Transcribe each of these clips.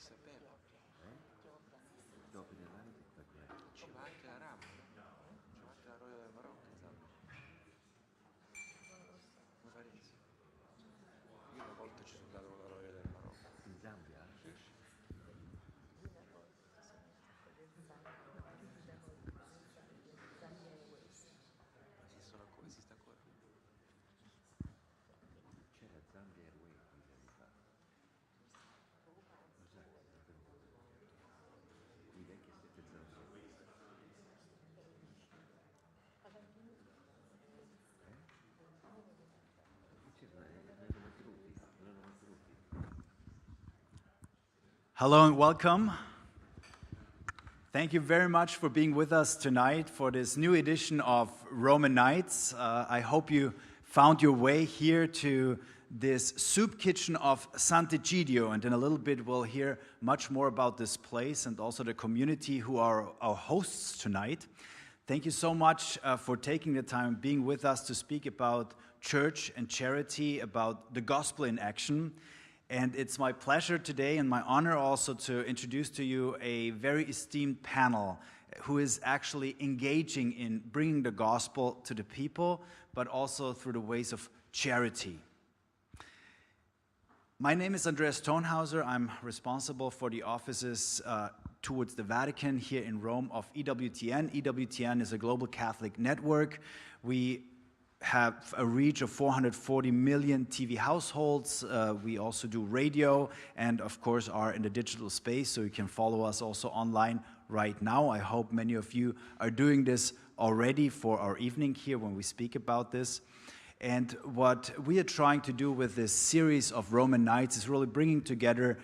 sapeva. Ci va anche la RAM, ci va anche la Royal del Marocco in Zambia. Mi pare di sì. Io una volta ci sono andato con la Royal del Marocco. In Zambia? Sì. Esiste ancora? C'era Zambia Airways 10 anni fa. I vecchi 702. Hello and welcome. Thank you very much for being with us tonight for this new edition of Roman Nights. I hope you found your way here to this soup kitchen of Sant'Egidio, and in a little bit we'll hear much more about this place and also the community who are our hosts tonight. Thank you so much for taking the time being with us to speak about church and charity, about the gospel in action. And it's my pleasure today and my honor also to introduce to you a very esteemed panel who is actually engaging in bringing the gospel to the people, but also through the ways of charity. My name is Andreas Thonhauser. I'm responsible for the offices towards the Vatican here in Rome of EWTN. EWTN is a global Catholic network. We have a reach of 440 million TV households. We also do radio and, of course, are in the digital space, so you can follow us also online right now. I hope many of you are doing this already for our evening here when we speak about this. And what we are trying to do with this series of Roman Nights is really bringing together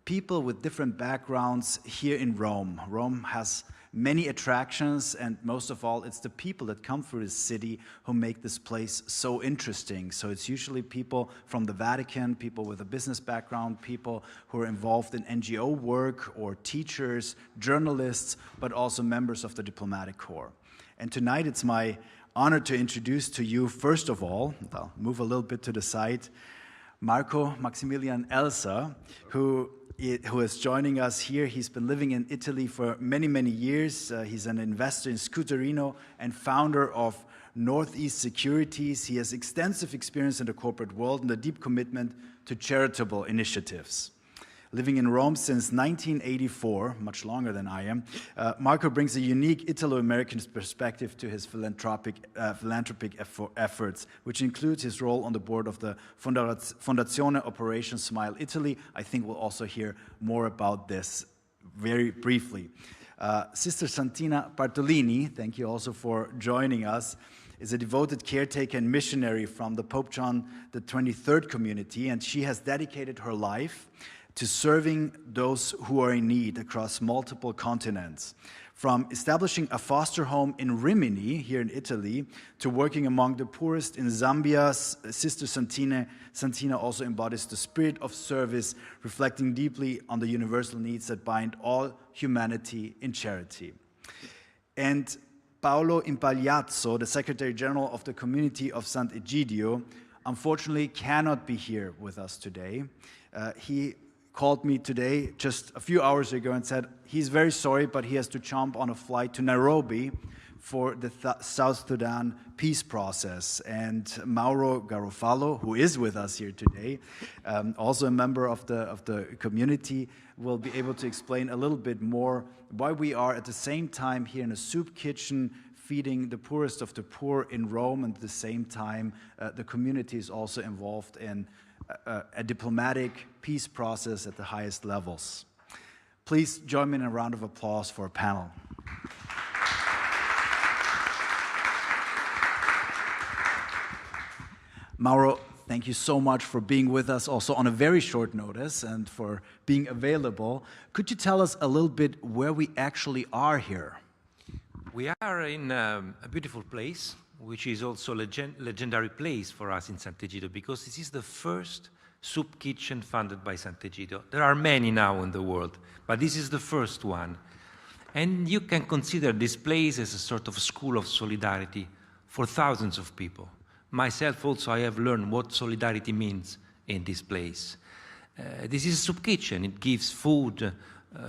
people with different backgrounds here in Rome. Rome has many attractions, and most of all, it's the people that come through this city who make this place so interesting. So it's usually people from the Vatican, people with a business background, people who are involved in NGO work, or teachers, journalists, but also members of the diplomatic corps. And tonight it's my honor to introduce to you, first of all, I'll move a little bit to the side, Maximilian Elser, who is joining us here. He's been living in Italy for many, many years. He's an investor in SCOOTERINO and founder of Northeast Securities. He has extensive experience in the corporate world and a deep commitment to charitable initiatives. Living in Rome since 1984, much longer than I am, Marco brings a unique Italo-American perspective to his philanthropic efforts, which includes his role on the board of the Fondazione Operation Smile Italy. I think we'll also hear more about this very briefly. Sister Santina Bartolini, thank you also for joining us, is a devoted caretaker and missionary from the Pope John XXIII Community, and she has dedicated her life to serving those who are in need across multiple continents. From establishing a foster home in Rimini, here in Italy, to working among the poorest in Zambia, Sister Santina also embodies the spirit of service, reflecting deeply on the universal needs that bind all humanity in charity. And Paolo Impagliazzo, the Secretary General of the Community of Sant'Egidio, unfortunately cannot be here with us today. He called me today just a few hours ago and said he's very sorry, but he has to jump on a flight to Nairobi for the South Sudan peace process. And Mauro Garofalo, who is with us here today, also a member of the community, will be able to explain a little bit more why we are at the same time here in a soup kitchen feeding the poorest of the poor in Rome, and at the same time the community is also involved in a diplomatic peace process at the highest levels. Please join me in a round of applause for our panel. Mauro, thank you so much for being with us also on a very short notice and for being available. Could you tell us a little bit where we actually are here? We are in a beautiful place, which is also a legendary place for us in Sant'Egidio, because this is the first soup kitchen funded by Sant'Egidio. There are many now in the world, but this is the first one. And you can consider this place as a sort of school of solidarity for thousands of people. Myself also, I have learned what solidarity means in this place. This is a soup kitchen. It gives food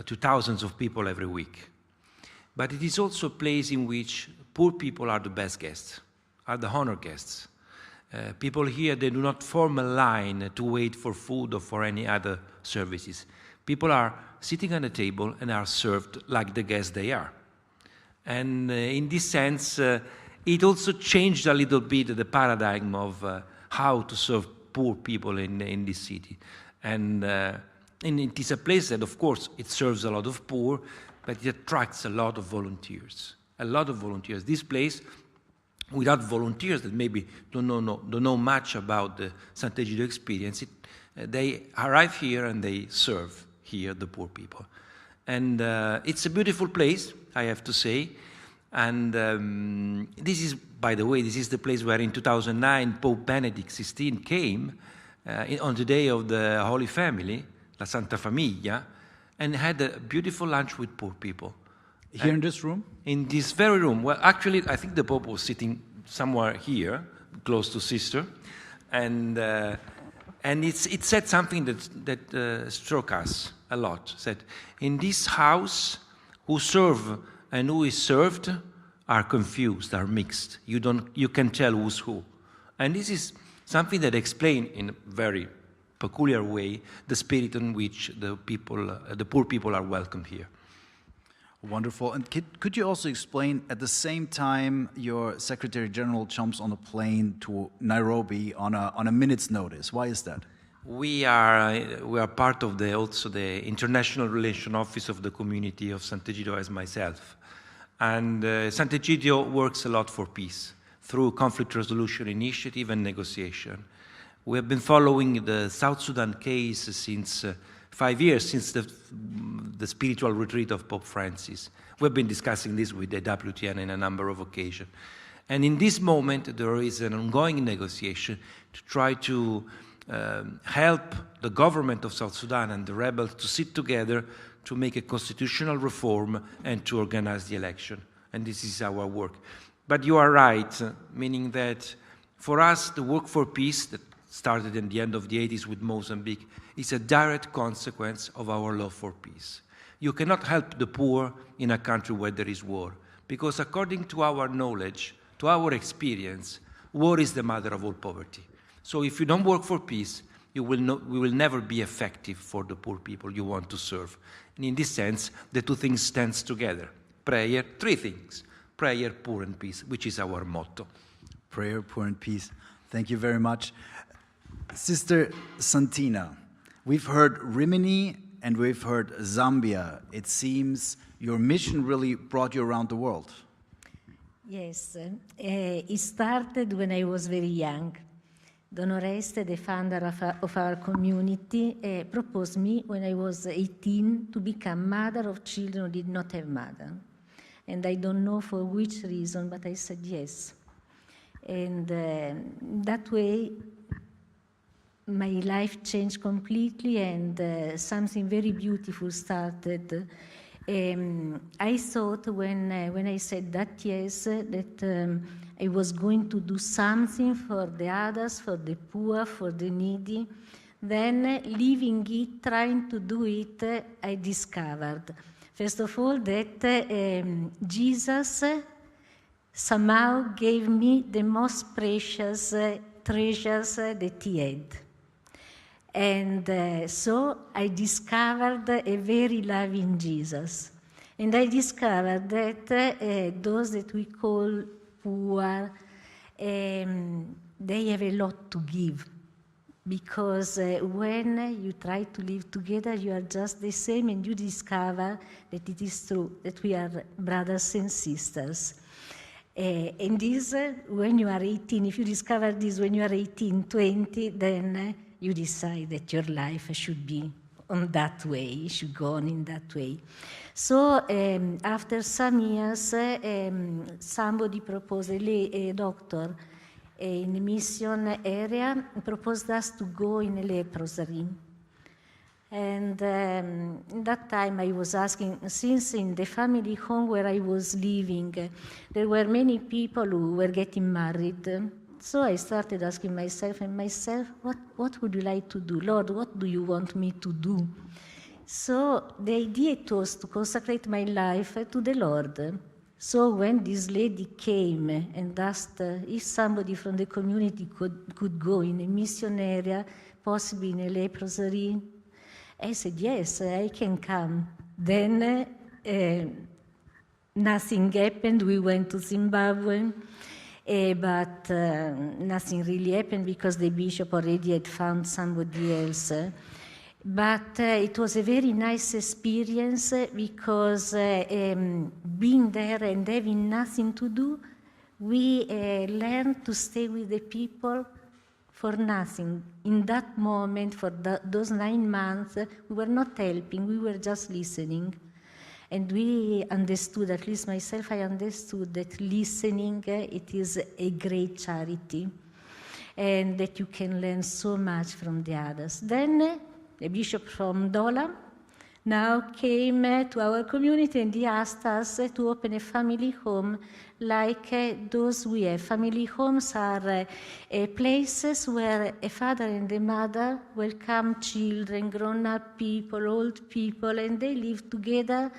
to thousands of people every week. But it is also a place in which poor people are the best guests, are the honored guests. People here, they do not form a line to wait for food or for any other services. People are sitting on the table and are served like the guests they are. And in this sense, it also changed a little bit the paradigm of how to serve poor people in this city. And it is a place that, of course, it serves a lot of poor, but it attracts a lot of volunteers. A lot of volunteers. This place, without volunteers that maybe don't know much about the Sant'Egidio experience, they arrive here and they serve here the poor people. And it's a beautiful place, I have to say. And this is, by the way, this is the place where in 2009 Pope Benedict XVI came on the day of the Holy Family, La Santa Famiglia, and had a beautiful lunch with poor people. Here in this room? In this very room. Well, actually, I think the Pope was sitting somewhere here, close to Sister, and it said something that struck us a lot. It said, in this house, who serve and who is served are confused, are mixed. You can tell who's who. And this is something that explains in a very peculiar way the spirit in which the poor people are welcome here. Wonderful. And could you also explain, at the same time, your Secretary General jumps on a plane to Nairobi on a minute's notice? Why is that? We are part of also the International Relations Office of the Community of Sant'Egidio as myself. And Sant'Egidio works a lot for peace through conflict resolution initiative and negotiation. We have been following the South Sudan case since 5 years, since the spiritual retreat of Pope Francis. We've been discussing this with the EWTN in a number of occasions. And in this moment, there is an ongoing negotiation to try to help the government of South Sudan and the rebels to sit together to make a constitutional reform and to organize the election. And this is our work. But you are right, meaning that for us, the work for peace that started in the end of the 80s with Mozambique is a direct consequence of our love for peace. You cannot help the poor in a country where there is war, because according to our knowledge, to our experience, war is the mother of all poverty. So if you don't work for peace, we will never be effective for the poor people you want to serve. And in this sense, the two things stand together. Prayer, three things. Prayer, poor, and peace, which is our motto. Prayer, poor, and peace. Thank you very much. Sister Santina, we've heard Rimini and we've heard Zambia. It seems your mission really brought you around the world. Yes, it started when I was very young. Don Oreste, the founder of our community, proposed me when I was 18 to become mother of children who did not have mother. And I don't know for which reason, but I said yes. And that way, my life changed completely, and something very beautiful started. I thought when I said that yes, that I was going to do something for the others, for the poor, for the needy. Then, leaving it, trying to do it, I discovered, first of all, that Jesus somehow gave me the most precious treasures that he had. And so I discovered a very loving Jesus. And I discovered that those that we call poor, they have a lot to give. Because when you try to live together, you are just the same, and you discover that it is true, that we are brothers and sisters. And this, when you are 18, if you discover this when you are 18, 20, then you decide that your life should be on that way, should go on in that way. So after some years, somebody proposed, a doctor in the mission area, proposed us to go in a leprosy. And in that time I was asking, since in the family home where I was living, there were many people who were getting married, So I started asking myself, what would you like to do? Lord, what do you want me to do? So the idea was to consecrate my life to the Lord. So when this lady came and asked if somebody from the community could go in a mission area, possibly in a leprosy, I said, yes, I can come. Then nothing happened. We went to Zimbabwe, but nothing really happened because the bishop already had found somebody else. But it was a very nice experience because being there and having nothing to do, we learned to stay with the people for nothing. In that moment, for those 9 months, we were not helping, we were just listening. And we understood, at least myself, I understood that listening, it is a great charity, and that you can learn so much from the others. Then the bishop from Dola now came to our community and he asked us to open a family home like those we have. Family homes are places where a father and a mother welcome children, grown-up people, old people, and they live together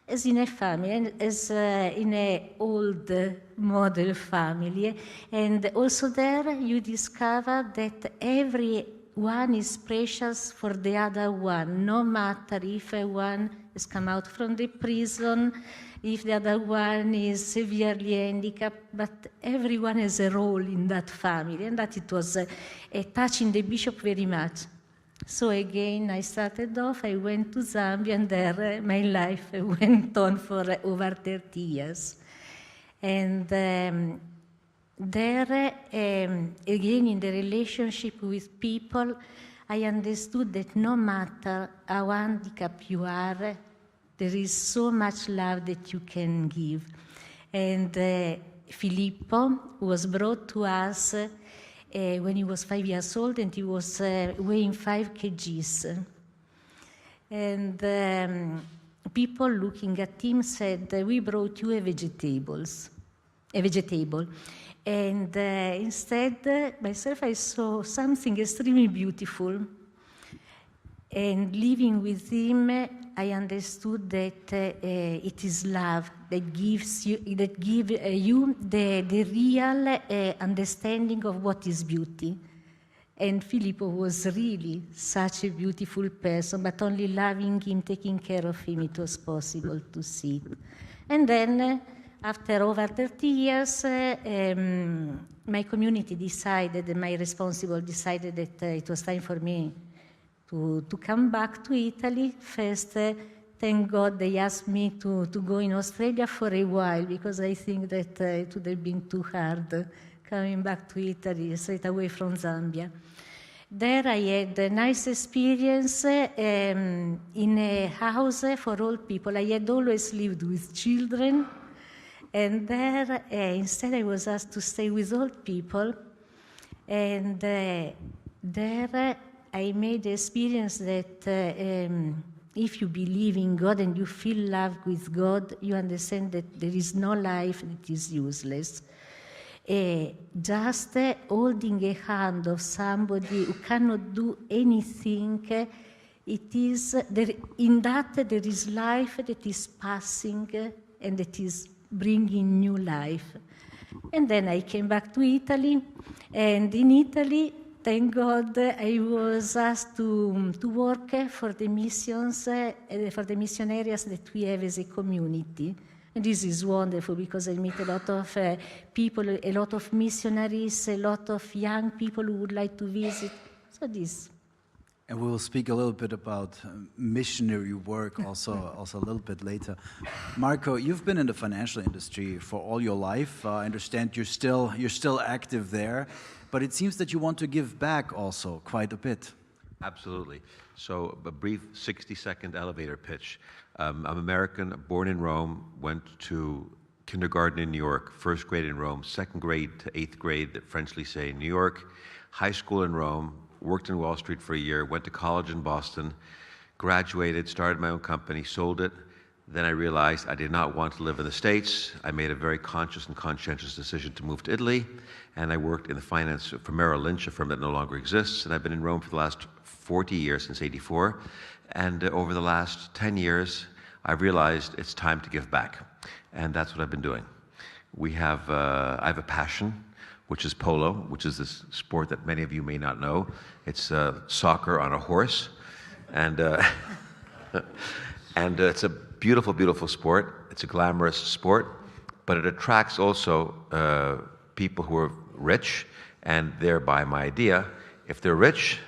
as in a family, and as in an old model family. And also there you discover that everyone is precious for the other one, no matter if one has come out from the prison, if the other one is severely handicapped, but everyone has a role in that family, and that it was touching the bishop very much. So again, I started off, I went to Zambia, and there my life went on for over 30 years. And there, again, in the relationship with people, I understood that no matter how handicapped you are, there is so much love that you can give. And Filippo was brought to us when he was 5 years old, and he was weighing 5 kgs. And people looking at him said, "We brought you a vegetable." And instead, myself, I saw something extremely beautiful. And living with him, I understood that it is love that gives you, the real understanding of what is beauty. And Filippo was really such a beautiful person, but only loving him, taking care of him, it was possible to see it. And then, after over 30 years, my community decided, and my responsible decided that it was time for me to come back to Italy. First, thank God they asked me to go in Australia for a while, because I think that it would have been too hard coming back to Italy straight away from Zambia. There I had a nice experience in a house for old people. I had always lived with children, and there instead I was asked to stay with old people, and there I made the experience that if you believe in God and you feel love with God, you understand that there is no life that is useless. Just holding a hand of somebody who cannot do anything, it is in that there is life that is passing and that is bringing new life. And then I came back to Italy, and in Italy, thank God, I was asked to work for the missions, for the mission areas that we have as a community. And this is wonderful because I meet a lot of people, a lot of missionaries, a lot of young people who would like to visit. So this. And we will speak a little bit about missionary work also a little bit later. Marco, you've been in the financial industry for all your life. I understand you're still active there, but it seems that you want to give back also quite a bit. Absolutely. So a brief 60-second elevator pitch. I'm American, born in Rome, went to kindergarten in New York, first grade in Rome, second grade to 8th grade at French Lycée in New York, high school in Rome, worked in Wall Street for a year, went to college in Boston, graduated, started my own company, sold it, Then I realized I did not want to live in the States. I made a very conscious and conscientious decision to move to Italy, and I worked in the finance for Merrill Lynch, a firm that no longer exists, and I've been in Rome for the last 40 years, since '84, and over the last 10 years, I've realized it's time to give back, and that's what I've been doing. I have a passion, which is polo, which is this sport that many of you may not know. It's soccer on a horse, and and it's a beautiful, beautiful sport. It's a glamorous sport, but it attracts also people who are rich, and thereby my idea, if they're rich,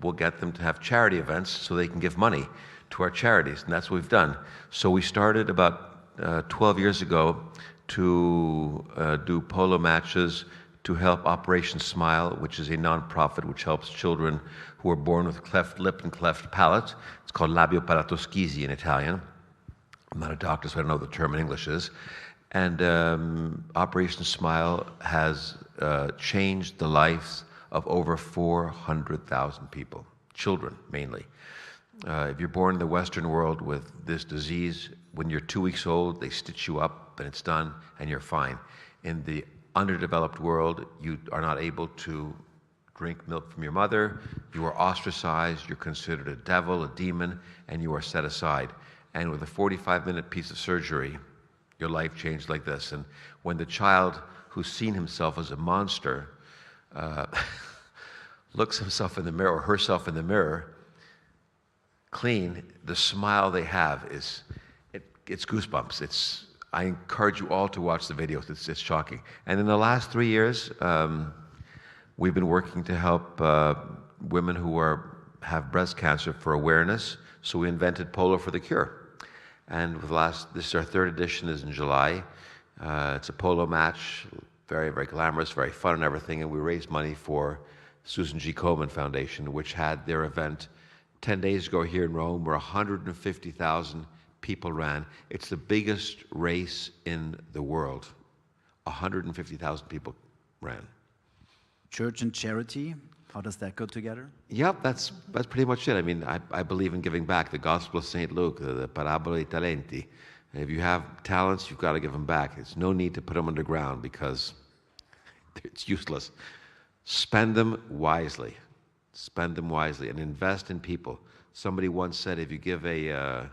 we'll get them to have charity events so they can give money to our charities, and that's what we've done. So we started about 12 years ago to do polo matches to help Operation Smile, which is a non-profit which helps children who are born with cleft lip and cleft palate. It's called labiopalato-schisi in Italian. I'm not a doctor, so I don't know what the term in English is. And Operation Smile has changed the lives of over 400,000 people, children mainly. If you're born in the Western world with this disease, when you're 2 weeks old, they stitch you up and it's done and you're fine. In the underdeveloped world, you are not able to drink milk from your mother, you are ostracized, you're considered a devil, a demon, and you are set aside. And with a 45-minute piece of surgery, your life changed like this. And when the child who's seen himself as a monster looks himself in the mirror or herself in the mirror, clean, the smile they have is, it's goosebumps. I encourage you all to watch the videos. It's shocking. And in the last 3 years, we've been working to help women who have breast cancer for awareness. So we invented Polo for the Cure. And this is our third edition, is in July. It's a polo match, very, very glamorous, very fun and everything. And we raised money for Susan G. Komen Foundation, which had their event 10 days ago here in Rome, where 150,000 people ran. It's the biggest race in the world. 150,000 people ran. Church and charity, how does that go together? Yep, that's pretty much it. I mean, I believe in giving back. The Gospel of St. Luke, the Parabola dei Talenti. If you have talents, you've got to give them back. There's no need to put them underground because it's useless. Spend them wisely. Spend them wisely and invest in people. Somebody once said, if you give a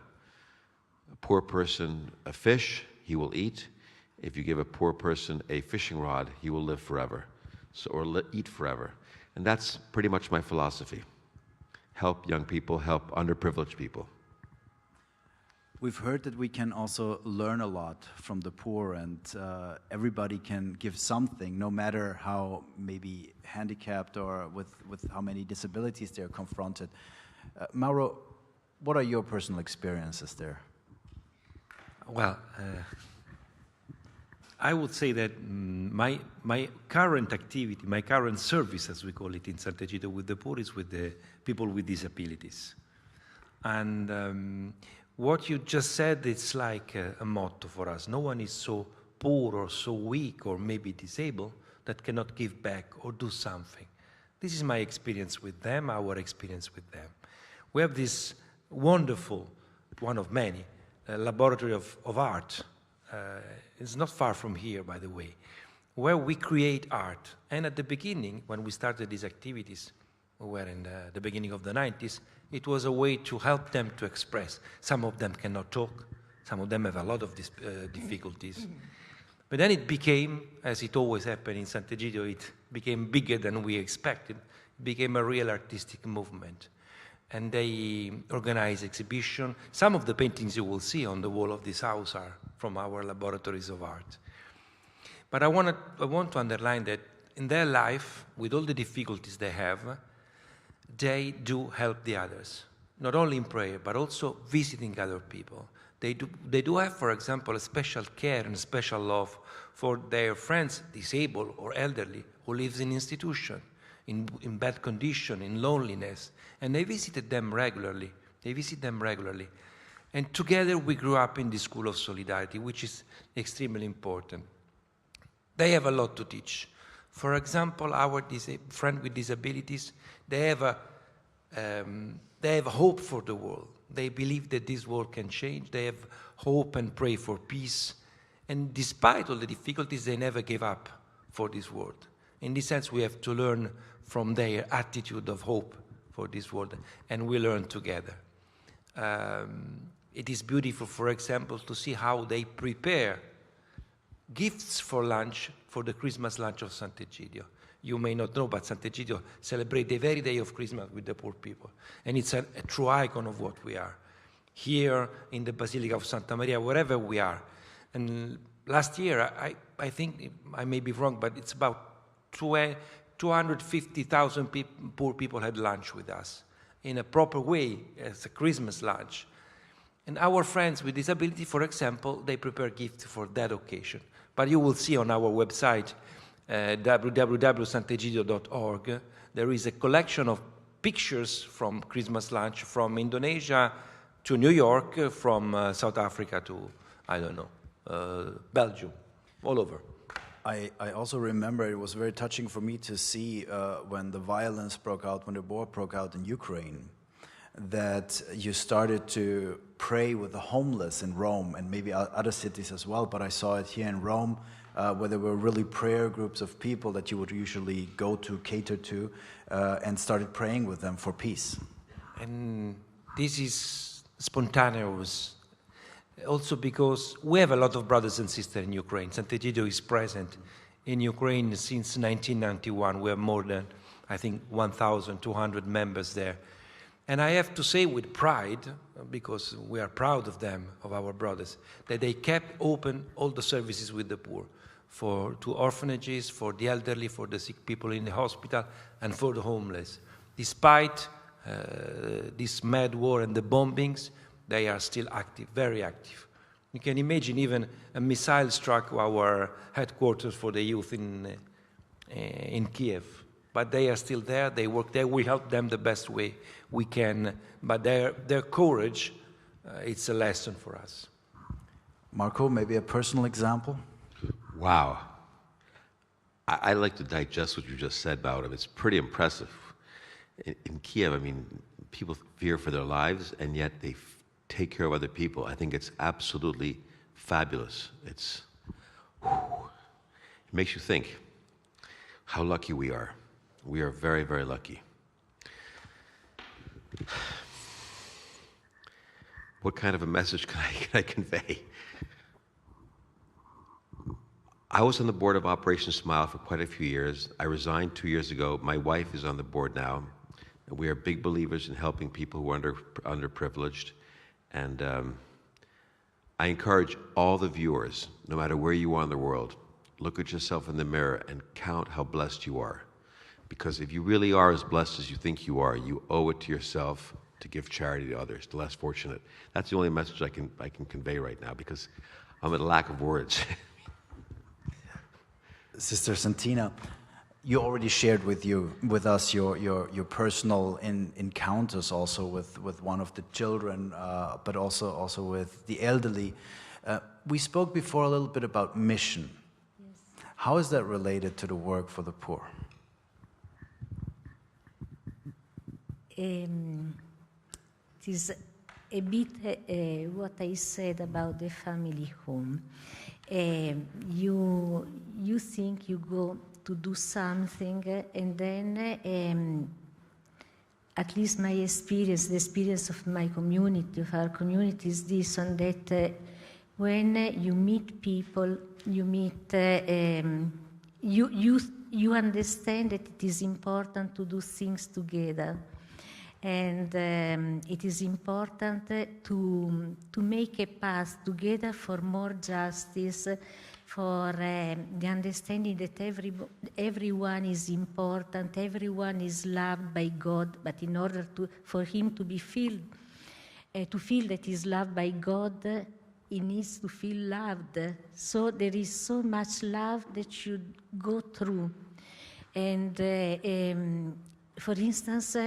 poor person a fish, he will eat. If you give a poor person a fishing rod, he will live forever, or eat forever. And that's pretty much my philosophy. Help young people, help underprivileged people. We've heard that we can also learn a lot from the poor, and everybody can give something, no matter how maybe handicapped or with how many disabilities they're confronted. Mauro, what are your personal experiences there? Well, I would say that my current activity, my current service, as we call it in Sant'Egidio with the poor, is with the people with disabilities. And what you just said, it's like a motto for us. No one is so poor or so weak or maybe disabled that cannot give back or do something. This is my experience with them, our experience with them. We have this wonderful, one of many, laboratory of art. It's not far from here, by the way, where we create art. And at the beginning, when we started these activities, we were in the beginning of the 90s, it was a way to help them to express. Some of them cannot talk. Some of them have a lot of difficulties. But then it became, as it always happened in Sant'Egidio, it became bigger than we expected. It became a real artistic movement. And they organize exhibition. Some of the paintings you will see on the wall of this house are from our laboratories of art. But I want to underline that in their life, with all the difficulties they have, they do help the others, not only in prayer, but also visiting other people. They do have, for example, a special care and special love for their friends, disabled or elderly, who lives in institution, in bad condition, in loneliness. And they visited them regularly. And together we grew up in the School of Solidarity, which is extremely important. They have a lot to teach. For example, our friend with disabilities, they have They have hope for the world. They believe that this world can change. They have hope and pray for peace. And despite all the difficulties, they never gave up for this world. In this sense, we have to learn from their attitude of hope for this world, and we learn together. It is beautiful, for example, to see how they prepare gifts for lunch for the Christmas lunch of Sant'Egidio. You may not know, but Sant'Egidio celebrates the very day of Christmas with the poor people. And it's a true icon of what we are. Here in the Basilica of Santa Maria, wherever we are. And last year, I think, I may be wrong, but it's about 250,000 poor people had lunch with us in a proper way as a Christmas lunch. And our friends with disability, for example, they prepare gifts for that occasion. But you will see on our website, www.santegidio.org, there is a collection of pictures from Christmas lunch from Indonesia to New York, from South Africa to, I don't know, Belgium, all over. I also remember it was very touching for me to see when the violence broke out, when the war broke out in Ukraine, that you started to pray with the homeless in Rome and maybe other cities as well, but I saw it here in Rome where there were really prayer groups of people that you would usually go to, cater to, and started praying with them for peace. And this is spontaneous. Also because we have a lot of brothers and sisters in Ukraine. Sant'Egidio is present in Ukraine since 1991. We have more than, I think, 1,200 members there. And I have to say with pride, because we are proud of them, of our brothers, that they kept open all the services with the poor, to orphanages, for the elderly, for the sick people in the hospital, and for the homeless. Despite this mad war and the bombings, they are still active, very active. You can imagine even a missile struck our headquarters for the youth in Kiev. But they are still there, they work there, we help them the best way we can. But their courage, it's a lesson for us. Marco, maybe a personal example? Wow. I like to digest what you just said about him. It's pretty impressive. In Kiev, I mean, people fear for their lives, and yet they take care of other people. I think it's absolutely fabulous. It makes you think how lucky we are. We are very, very lucky. What kind of a message can I convey? I was on the board of Operation Smile for quite a few years. I resigned 2 years ago. My wife is on the board now. We are big believers in helping people who are underprivileged. And I encourage all the viewers, no matter where you are in the world, look at yourself in the mirror and count how blessed you are. Because if you really are as blessed as you think you are, you owe it to yourself to give charity to others, the less fortunate. That's the only message I can convey right now, because I'm at a lack of words. Sister Santina, you already shared with us your personal encounters also with one of the children, but also with the elderly. We spoke before a little bit about mission. Yes. How is that related to the work for the poor? It is a bit what I said about the family home. You think you go to do something, and then at least my experience, the experience of my community, of our community, is this one, that when you meet people, you understand that it is important to do things together. And it is important to make a path together for more justice, for the understanding that everyone is important, everyone is loved by God, but in order for him to feel that he's loved by God, he needs to feel loved. So there is so much love that should go through. And for instance,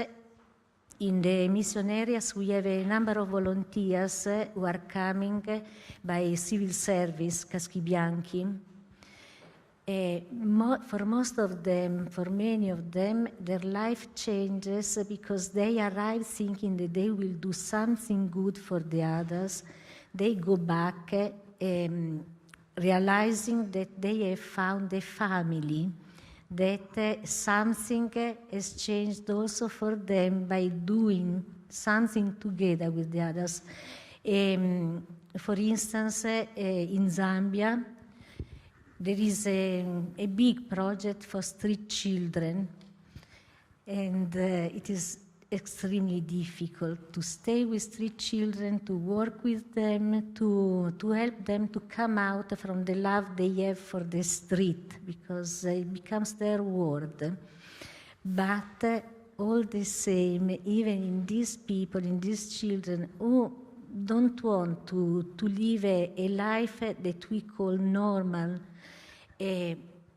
in the mission areas, we have a number of volunteers who are coming by civil service, caschi bianchi. For most of them, for many of them, their life changes because they arrive thinking that they will do something good for the others. They go back realizing that they have found a family, that something has changed also for them by doing something together with the others. For instance, in Zambia, there is a big project for street children, and it is extremely difficult to stay with street children, to work with them, to help them to come out from the love they have for the street, because it becomes their world. But all the same, even in these people, in these children who don't want to live a life that we call normal,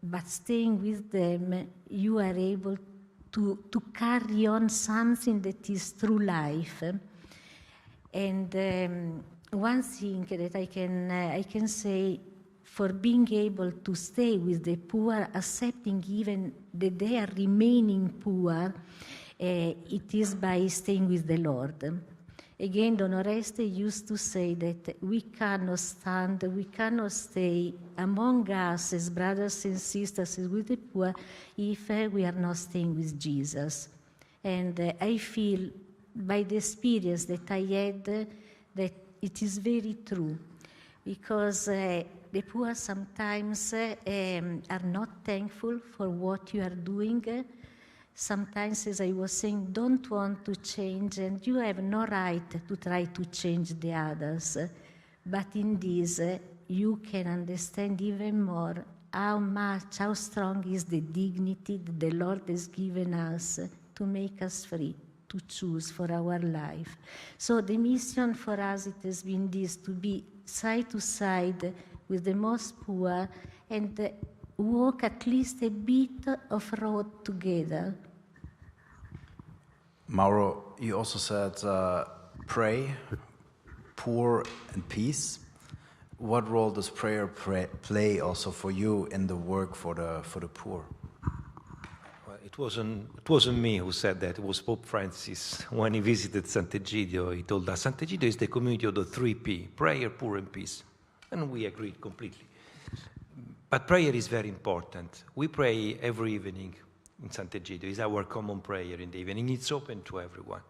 but staying with them, you are able to carry on something that is true life. And one thing that I can say, for being able to stay with the poor, accepting even that they are remaining poor, it is by staying with the Lord. Again, Don Oreste used to say that we cannot stay among us as brothers and sisters with the poor if we are not staying with Jesus. And I feel by the experience that I had that it is very true, because the poor sometimes are not thankful for what you are doing. Sometimes, as I was saying, don't want to change, and you have no right to try to change the others. But in this, you can understand even more how strong is the dignity that the Lord has given us to make us free, to choose for our life. So the mission for us, it has been this, to be side to side with the most poor and walk at least a bit of road together. Mauro, you also said pray, poor, and peace. What role does prayer play also for you in the work for the poor? Well, it wasn't me who said that. It was Pope Francis. When he visited Sant'Egidio, he told us Sant'Egidio is the community of the 3P: prayer, poor, and peace. And we agreed completely. But prayer is very important. We pray every evening in Sant'Egidio. It's our common prayer in the evening. It's open to everyone.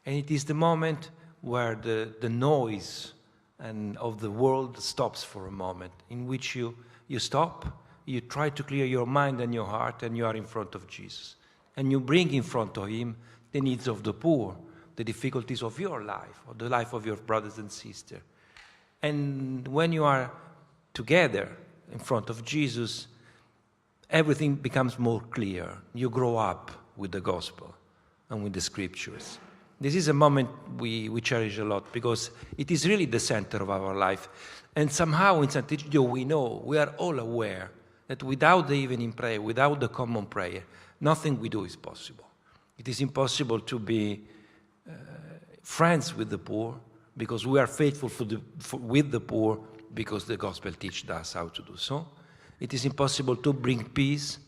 And it is the moment where the noise of the world stops for a moment, in which you stop, you try to clear your mind and your heart, and you are in front of Jesus. And you bring in front of him the needs of the poor, the difficulties of your life, or the life of your brothers and sisters. And when you are together in front of Jesus, everything becomes more clear. You grow up with the gospel and with the scriptures. This is a moment we cherish a lot, because it is really the center of our life. And somehow in Sant'Egidio we are all aware that without the evening prayer, without the common prayer, nothing we do is possible. It is impossible to be friends with the poor, because we are faithful with the poor, because the gospel teaches us how to do so. It is impossible to bring peace,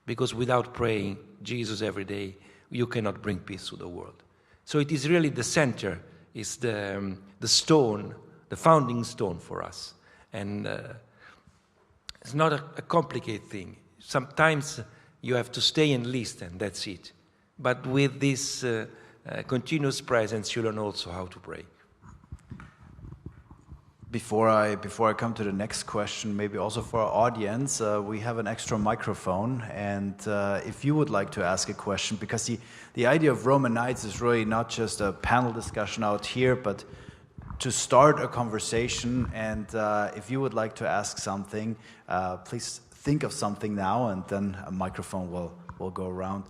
because without praying Jesus every day, you cannot bring peace to the world. So it is really the center, is the stone, the founding stone for us. And it's not a complicated thing. Sometimes you have to stay and listen, that's it. But with this continuous presence, you learn also how to pray. Before I come to the next question, maybe also for our audience, we have an extra microphone, and if you would like to ask a question, because the idea of Roman Nights is really not just a panel discussion out here, but to start a conversation. And if you would like to ask something, please think of something now, and then a microphone will go around.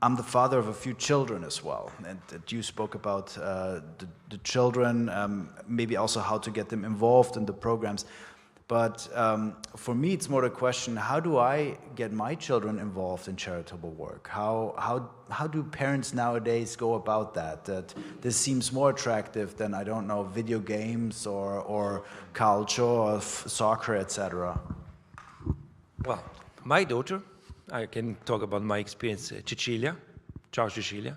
I'm the father of a few children as well, and you spoke about the children, maybe also how to get them involved in the programs. But for me, it's more a question, how do I get my children involved in charitable work? How do parents nowadays go about that? That this seems more attractive than, I don't know, video games or culture or soccer, etc. Well, my daughter, I can talk about my experience, Cecilia. Ciao, Cecilia.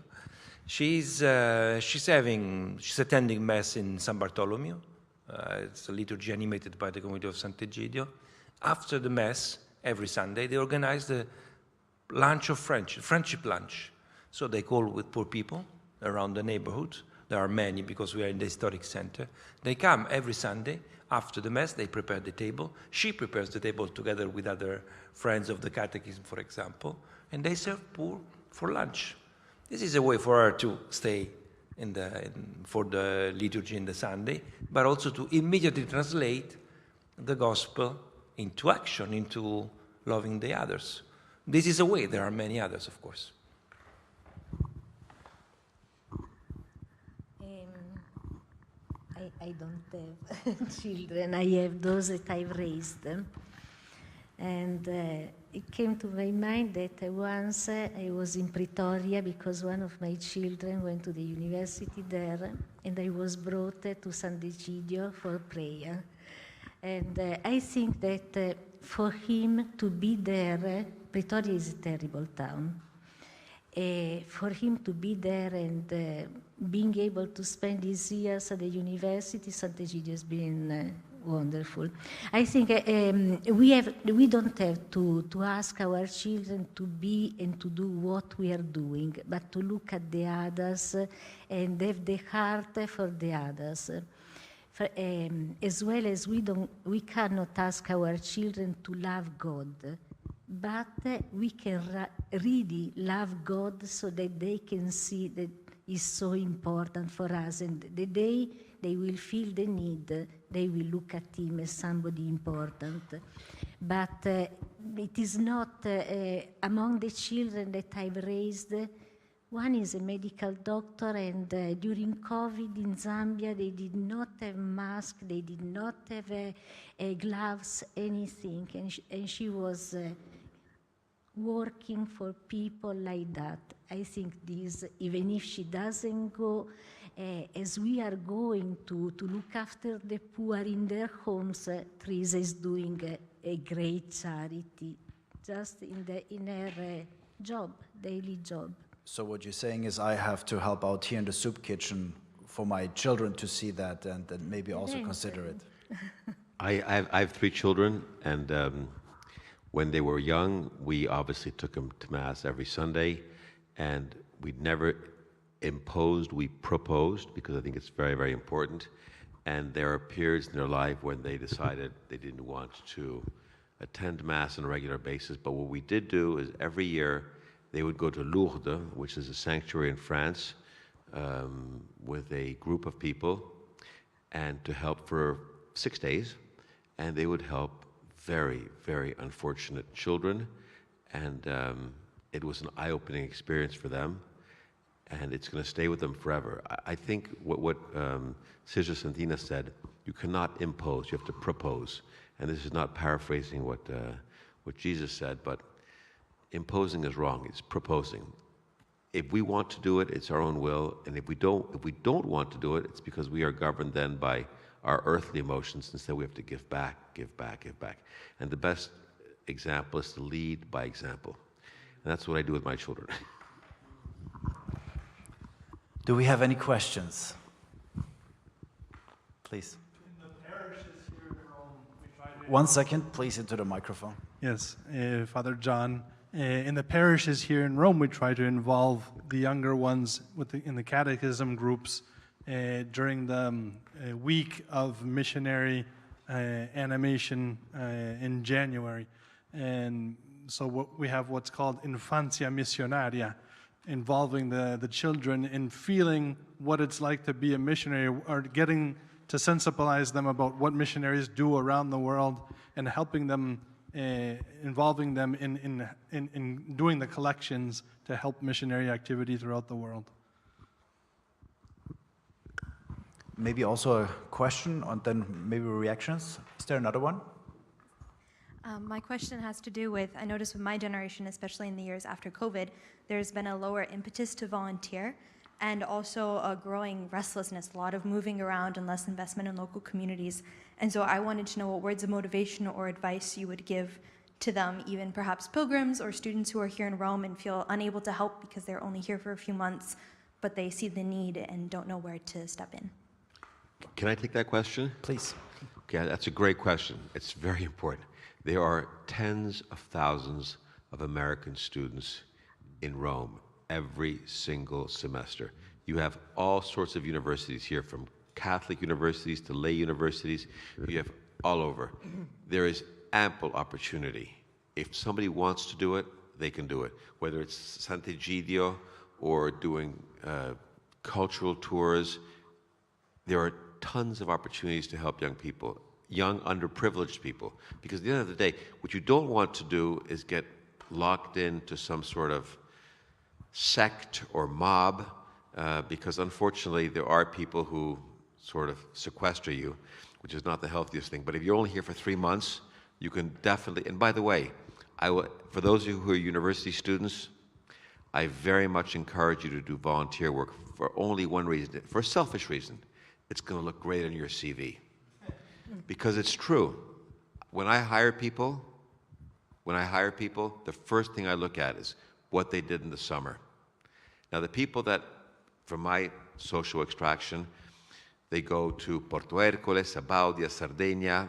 She's attending Mass in San Bartolomeo. It's a liturgy animated by the Community of Sant'Egidio. After the Mass, every Sunday, they organize the lunch of friendship lunch. So they call with poor people around the neighborhood. There are many because we are in the historic center. They come every Sunday. After the Mass, they prepare the table. She prepares the table together with other friends of the catechism, for example, and they serve poor for lunch. This is a way for her to stay for the liturgy in the Sunday, but also to immediately translate the gospel into action, into loving the others. This is a way. There are many others, of course. I don't have children. I have those that I've raised. And it came to my mind that once I was in Pretoria because one of my children went to the university there, and I was brought to Sant'Egidio for prayer. And I think that for him to be there, Pretoria is a terrible town. For him to be there and being able to spend his years at the university, Sant'Egidio has been wonderful. I think we don't have to ask our children to be and to do what we are doing, but to look at the others and have the heart for the others. As well as we cannot ask our children to love God, but we can really love God so that they can see that is so important for us, and the day they will feel the need, they will look at him as somebody important. But it is not among the children that I've raised. One is a medical doctor, and during COVID in Zambia, they did not have masks, they did not have gloves, anything, and she was working for people like that. I think this, even if she doesn't go, as we are going to look after the poor in their homes, Teresa is doing a great charity, just in her job, daily job. So what you're saying is I have to help out here in the soup kitchen for my children to see that and maybe also consider it. I have 3 children, and when they were young, we obviously took them to Mass every Sunday, and we never imposed, we proposed, because I think it's very, very important. And there are periods in their life when they decided they didn't want to attend Mass on a regular basis. But what we did do is every year they would go to Lourdes, which is a sanctuary in France, with a group of people, and to help for 6 days. And they would help very, very unfortunate children, and it was an eye-opening experience for them, and it's going to stay with them forever. I think what Sister Santina said, you cannot impose, you have to propose. And this is not paraphrasing what Jesus said, but imposing is wrong, it's proposing. If we want to do it, it's our own will, and if we don't want to do it, it's because we are governed then by our earthly emotions. Instead, we have to give back, give back, give back. And the best example is to lead by example. And that's what I do with my children. Do we have any questions? Please. In the parishes here in Rome, we try to... 1 second, please, into the microphone. Yes, Father John. In the parishes here in Rome, we try to involve the younger ones in the catechism groups during the week of missionary animation in January. And so we have what's called Infancia Missionaria, involving the children in feeling what it's like to be a missionary, or getting to sensibilize them about what missionaries do around the world, and helping them, involving them in doing the collections to help missionary activity throughout the world. Maybe also a question, and then maybe reactions. Is there another one? My question has to do with, I noticed with my generation, especially in the years after COVID, there's been a lower impetus to volunteer and also a growing restlessness, a lot of moving around and less investment in local communities. And so I wanted to know what words of motivation or advice you would give to them, even perhaps pilgrims or students who are here in Rome and feel unable to help because they're only here for a few months, but they see the need and don't know where to step in. Can I take that question? Please. Okay, that's a great question. It's very important. There are tens of thousands of American students in Rome every single semester. You have all sorts of universities here, from Catholic universities to lay universities. You have all over. There is ample opportunity. If somebody wants to do it, they can do it. Whether it's Sant'Egidio or doing cultural tours, there are tons of opportunities to help young people, young underprivileged people. Because at the end of the day, what you don't want to do is get locked into some sort of sect or mob, because unfortunately there are people who sort of sequester you, which is not the healthiest thing. But if you're only here for 3 months, you can definitely, and by the way, for those of you who are university students, I very much encourage you to do volunteer work for only one reason, for a selfish reason. It's going to look great on your CV. Because it's true. When I hire people, the first thing I look at is what they did in the summer. Now, the people that, from my social extraction, they go to Porto Ercole, Sabaudia, Sardinia.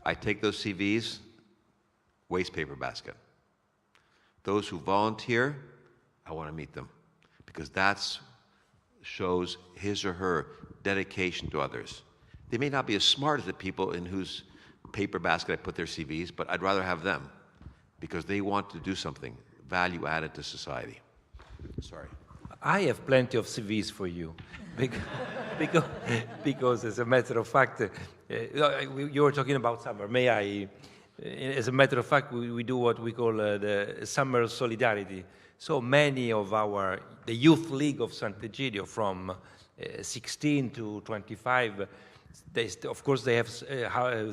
I take those CVs, waste paper basket. Those who volunteer, I want to meet them, because that shows his or her dedication to others. They may not be as smart as the people in whose paper basket I put their CVs, but I'd rather have them, because they want to do something value added to society. Sorry. I have plenty of CVs for you, because as a matter of fact, you were talking about summer. May I? As a matter of fact, we do what we call the summer solidarity. So many of the youth league of Sant'Egidio, from 16 to 25, of course they have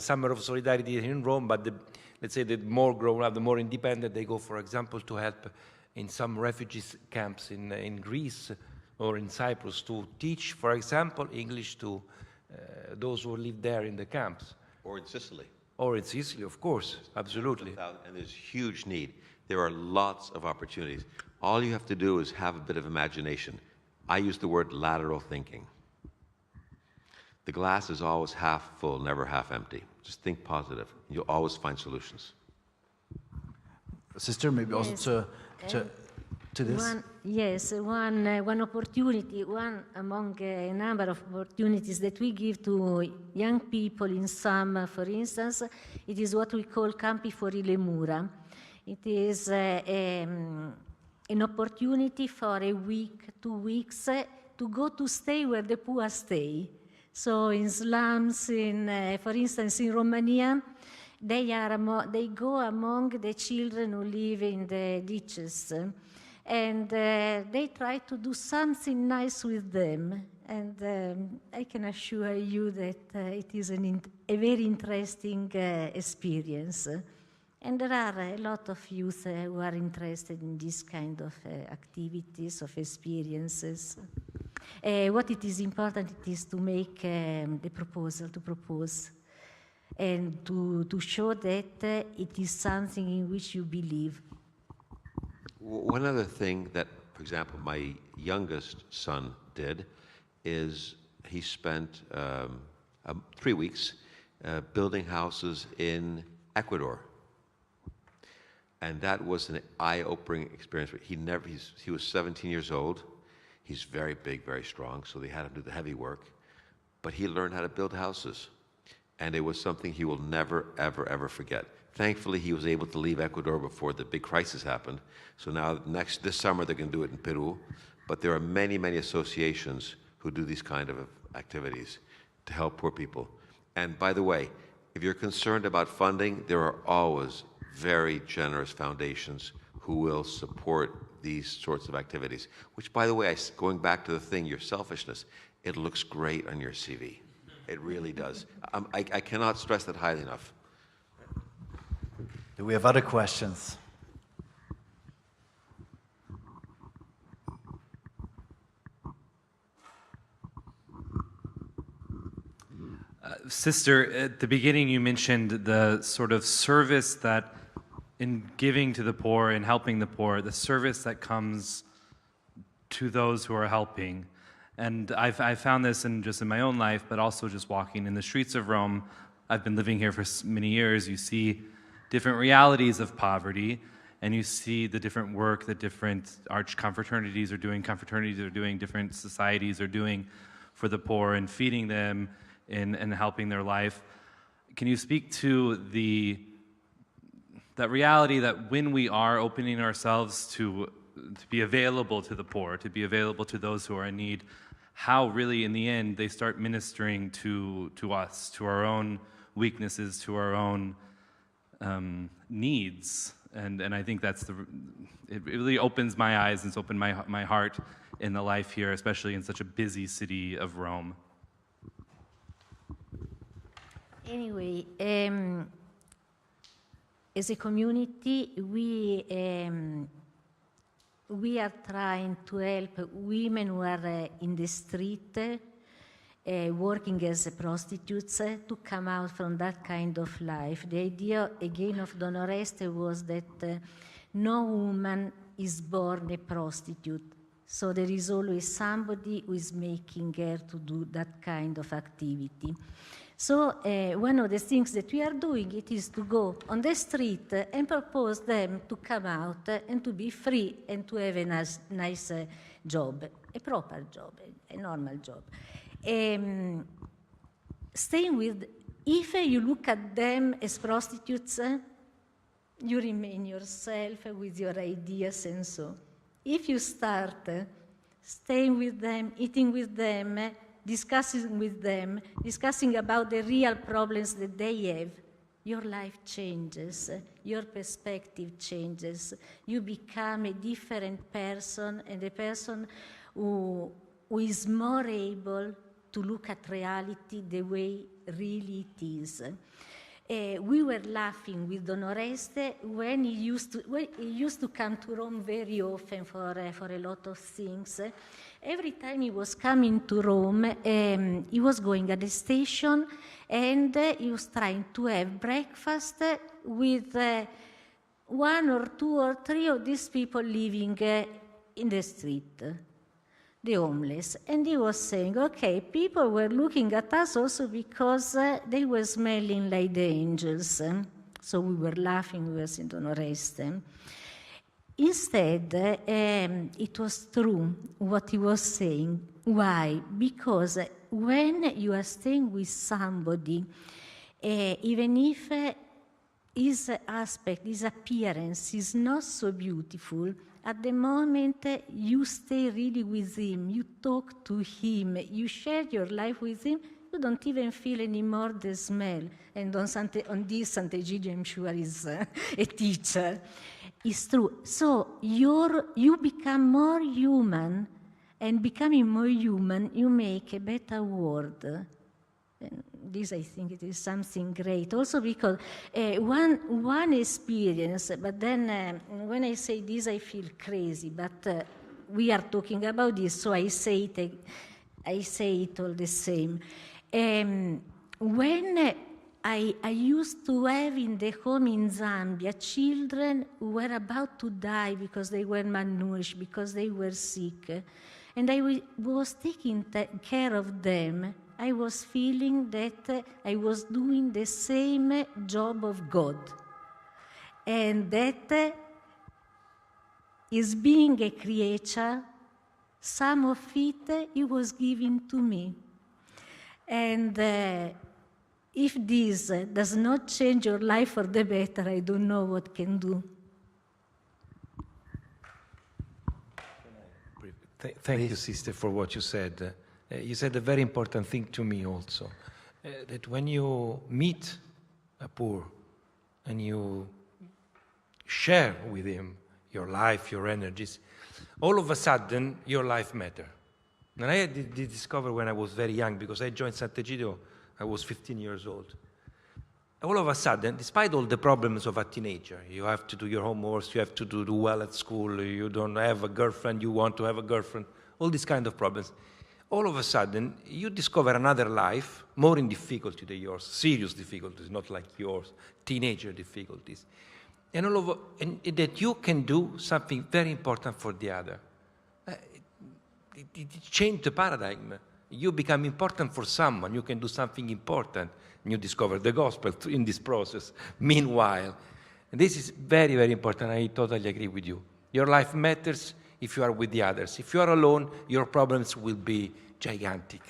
summer of solidarity in Rome, but let's say the more grown up, the more independent, they go, for example, to help in some refugee camps in Greece or in Cyprus to teach, for example, English to those who live there in the camps. Or in Sicily. Or in Sicily, of course, absolutely. And there's huge need. There are lots of opportunities. All you have to do is have a bit of imagination. I use the word lateral thinking. The glass is always half full, never half empty. Just think positive. You'll always find solutions. Sister, maybe also to this? One opportunity, one among a number of opportunities that we give to young people in summer, for instance, it is what we call Campi Fuori le Mura. It is an opportunity for a week, 2 weeks, to go to stay where the poor stay. So in slums, for instance, in Romania, they go among the children who live in the ditches, and they try to do something nice with them. And I can assure you that it is a very interesting experience. And there are a lot of youth who are interested in this kind of activities, of experiences. What it is important it is to make the proposal, to propose, and to show that it is something in which you believe. One other thing that, for example, my youngest son did is he spent 3 weeks building houses in Ecuador. And that was an eye-opening experience. He was 17 years old. He's very big, very strong, so they had him do the heavy work. But he learned how to build houses. And it was something he will never, ever, ever forget. Thankfully, he was able to leave Ecuador before the big crisis happened. So now, this summer, they're going to do it in Peru. But there are many, many associations who do these kind of activities to help poor people. And by the way, if you're concerned about funding, there are always very generous foundations who will support these sorts of activities. Which, by the way, going back to the thing, your selfishness, it looks great on your CV. It really does. I cannot stress that highly enough. Do we have other questions? Sister, at the beginning you mentioned the sort of service that in giving to the poor and helping the poor, the service that comes to those who are helping. And I've found this in my own life, but also just walking in the streets of Rome. I've been living here for many years. You see different realities of poverty, and you see the different work that different arch confraternities are doing, different societies are doing for the poor and feeding them and helping their life. Can you speak to that reality that when we are opening ourselves to be available to the poor, to be available to those who are in need, how really in the end they start ministering to us, to our own weaknesses, to our own needs? And I think it really opens my eyes and it's opened my heart in the life here, especially in such a busy city of Rome. Anyway, as a community, we are trying to help women who are in the street, working as prostitutes, to come out from that kind of life. The idea, again, of Don Oreste was that no woman is born a prostitute. So there is always somebody who is making her to do that kind of activity. So one of the things that we are doing, it is to go on the street and propose them to come out and to be free and to have a nice job, a proper job, a normal job. Staying with, if you look at them as prostitutes, you remain yourself with your ideas and so. If you start staying with them, eating with them, discussing with them, discussing about the real problems that they have, your life changes, your perspective changes. You become a different person, and a person who is more able to look at reality the way really it is. We were laughing with Don Oreste when he used to come to Rome very often for a lot of things. Every time he was coming to Rome, he was going at the station and he was trying to have breakfast with one or two or three of these people living in the street, the homeless. And he was saying, okay, people were looking at us also because they were smelling like the angels. So we were laughing, we were saying Don Oreste. Instead, it was true what he was saying. Why? Because when you are staying with somebody, even if his aspect, his appearance is not so beautiful, at the moment you stay really with him, you talk to him, you share your life with him, you don't even feel anymore the smell. And on this, Sant'Egidio, I'm sure, is a teacher. It's true. So you become more human, and becoming more human, you make a better world. And this, I think, it is something great. Also because one experience, but then when I say this, I feel crazy, but we are talking about this, so I say it all the same. When I used to have in the home in Zambia children who were about to die because they were malnourished, because they were sick. And I was taking care of them. I was feeling that I was doing the same job of God. And that is being a creature, some of it He was giving to me. And if this does not change your life for the better, I don't know what can do. Thank you, sister, for what you said. You said a very important thing to me also, that when you meet a poor and you share with him your life, your energies, all of a sudden your life matters. And I did discover when I was very young, because I joined Sant'Egidio, I was 15 years old. all of a sudden, despite all the problems of a teenager, you have to do your homework, you have to do well at school, you don't have a girlfriend, you want to have a girlfriend, all these kind of problems. All of a sudden, you discover another life, more in difficulty than yours, serious difficulties, not like yours, teenager difficulties. And that you can do something very important for the other. It changed the paradigm. You become important for someone, you can do something important, and you discover the gospel in this process. Meanwhile, and this is very, very important, I totally agree with you. Your life matters if you are with the others. If you are alone, your problems will be gigantic.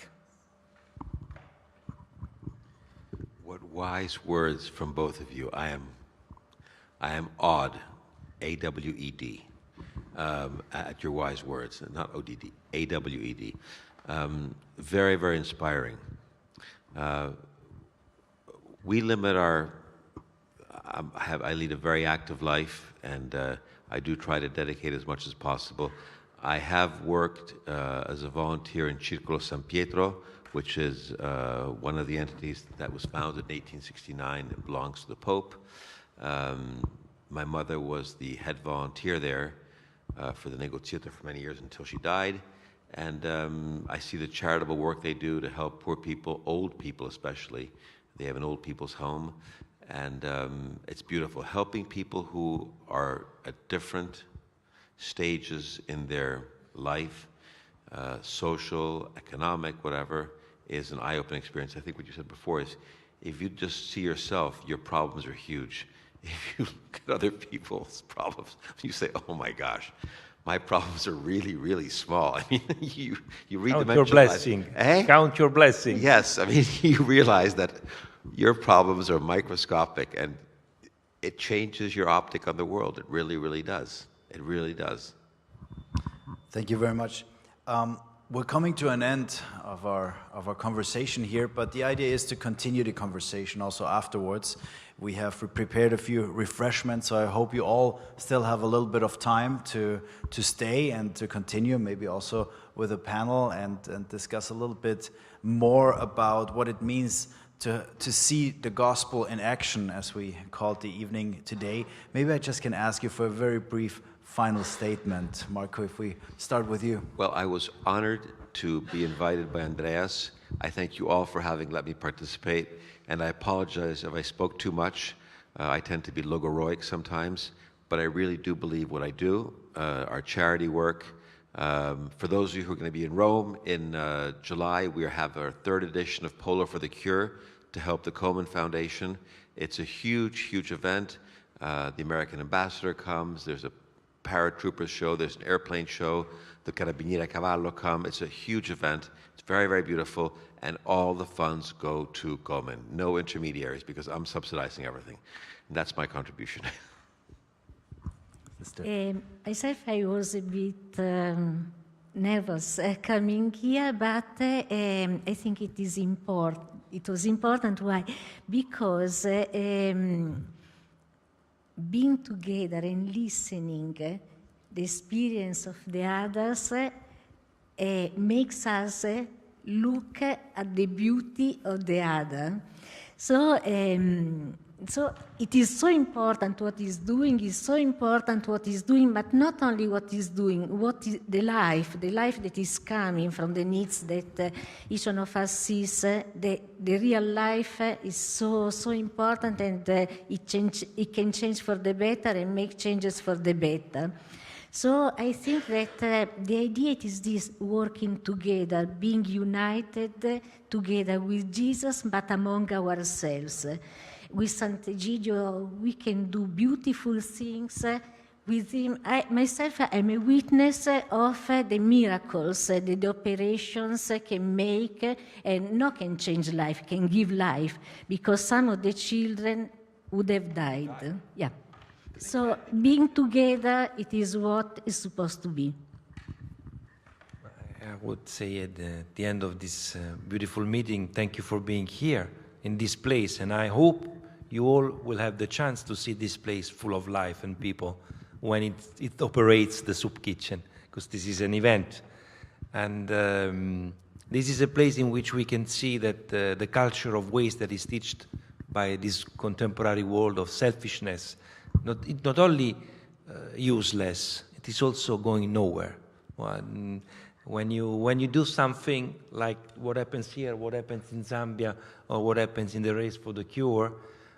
What wise words from both of you. I am awed, A-W-E-D, at your wise words, not O-D-D, A-W-E-D. Very, very inspiring. We limit I lead a very active life, and I do try to dedicate as much as possible. I have worked as a volunteer in Circolo San Pietro, which is one of the entities that was founded in 1869 that belongs to the Pope. My mother was the head volunteer there for the Negoziato for many years until she died. And I see the charitable work they do to help poor people, old people especially. They have an old people's home, and it's beautiful. Helping people who are at different stages in their life, social, economic, whatever, is an eye-opening experience. I think what you said before is, if you just see yourself, your problems are huge. If you look at other people's problems, you say, oh my gosh, my problems are really, really small. I mean, you read Count your blessing. Count your blessing. Yes, I mean, you realize that your problems are microscopic, and it changes your optic on the world. It really, really does. It really does. Thank you very much. We're coming to an end of our conversation here, but the idea is to continue the conversation also afterwards. We have prepared a few refreshments, so I hope you all still have a little bit of time to stay and to continue, maybe also with a panel and discuss a little bit more about what it means to see the gospel in action, as we called the evening today. Maybe I just can ask you for a very brief final statement. Marco, if we start with you. Well, I was honored to be invited by Andreas. I thank you all for having let me participate, and I apologize if I spoke too much. I tend to be logoroic sometimes, but I really do believe what I do, our charity work. For those of you who are going to be in Rome in July, we have our 3rd edition of Polo for the Cure to help the Komen Foundation. It's a huge, huge event. The American ambassador comes. There's a paratroopers show. There's an airplane show. The Carabinieri a Cavallo come. It's a huge event. It's very, very beautiful. And all the funds go to Komen. No intermediaries, because I'm subsidizing everything. And that's my contribution. Myself, I was a bit nervous coming here, but I think it is important. It was important. Why? Because being together and listening the experience of the others makes us look at the beauty of the other. So it is so important what he's doing, but not only what he's doing, what is the life that is coming from the needs that each one of us sees. The real life is so important, and it can change for the better and make changes for the better. So I think that the idea is this: working together, being united together with Jesus, but among ourselves. With Sant'Egidio, we can do beautiful things. With him, myself, I'm a witness of the miracles that the operations can make, and not can change life, can give life, because some of the children would have died. Yeah. So being together, it is what is supposed to be. I would say at the end of this beautiful meeting, thank you for being here in this place, and I hope you all will have the chance to see this place full of life and people when it operates the soup kitchen, because this is an event. And this is a place in which we can see that the culture of waste that is taught by this contemporary world of selfishness. It's not only useless, it is also going nowhere. When you do something like what happens here, what happens in Zambia, or what happens in the Race for the Cure,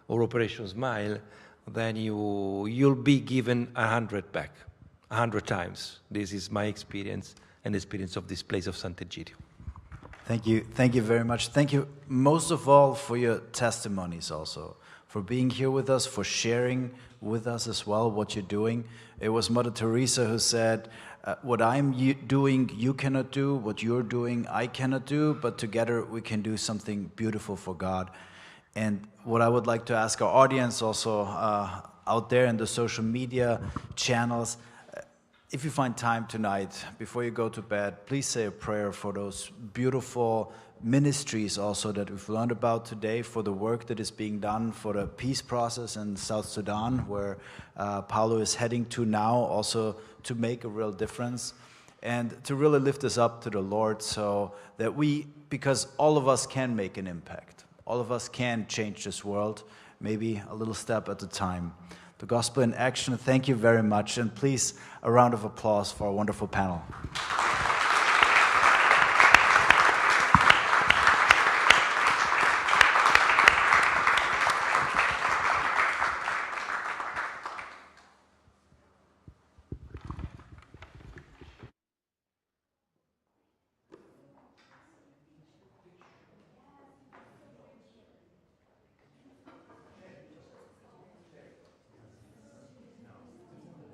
or Operation Smile, then you'll be given 100 back, 100 times. This is my experience and the experience of this place of Sant'Egidio. Thank you very much. Thank you most of all for your testimonies also, for being here with us, for sharing with us as well what you're doing. It was Mother Teresa who said, what I'm doing, you cannot do. What you're doing, I cannot do. But together we can do something beautiful for God. And what I would like to ask our audience also out there in the social media channels, if you find time tonight, before you go to bed, please say a prayer for those beautiful ministries also that we've learned about today, for the work that is being done, for the peace process in South Sudan, where Paulo is heading to now, also to make a real difference, and to really lift us up to the Lord so that because all of us can make an impact. All of us can change this world, maybe a little step at a time. The Gospel in Action, thank you very much, and please, a round of applause for our wonderful panel.